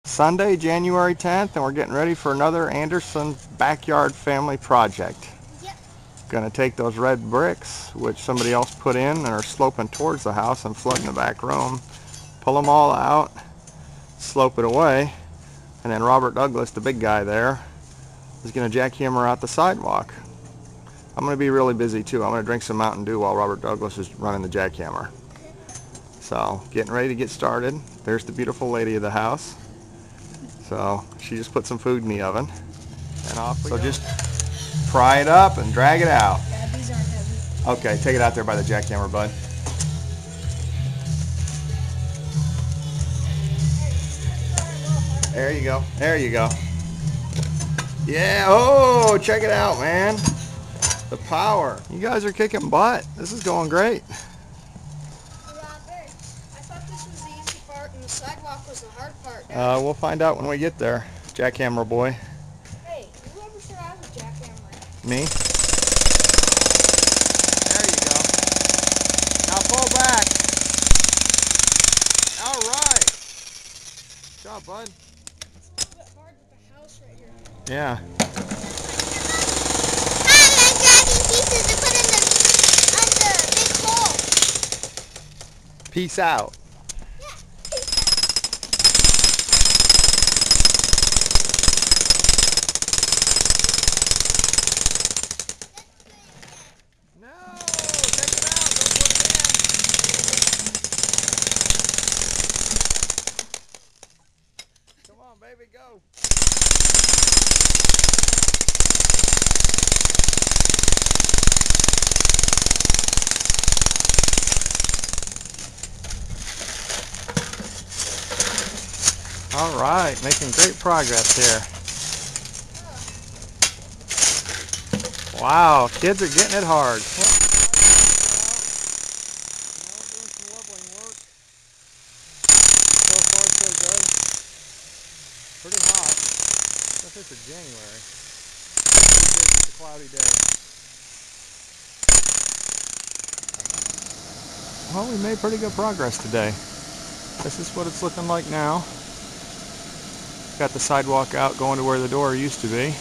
Sunday, January 10th, and we're getting ready for another Anderson backyard family project. Yep. Gonna take those red bricks, which somebody else put in and are sloping towards the house and flooding the back room, pull them all out, slope it away, and then Robert Douglas, the big guy there, is gonna jackhammer out the sidewalk. I'm gonna be really busy too. I'm gonna drink some Mountain Dew while Robert Douglas is running the jackhammer. So, getting ready to get started. There's the beautiful lady of the house. So, she just put some food in the oven. And off we go. So just pry it up and drag it out. Yeah, these aren't heavy. Okay, take it out there by the jackhammer, bud. There you go. There you go. Yeah, oh, check it out, man. The power. You guys are kicking butt. This is going great. I thought this was the easy part and the sidewalk was the hard part. We'll find out when we get there. Jackhammer boy. Hey, who ever said I was jackhammering? Me? There you go. Now pull back. All right. Good job, bud. It's a little bit hard with the house right here. Yeah. I'm grabbing pieces to put in the big hole. Peace out. No, take it out, don't put it in. Come on, baby, go. All right, making great progress here. Wow, kids are getting it hard. Doing some leveling work. So far, so good. Pretty hot, especially for January. It's a cloudy day. Well, we made pretty good progress today. This is what it's looking like now. Got the sidewalk out going to where the door used to be.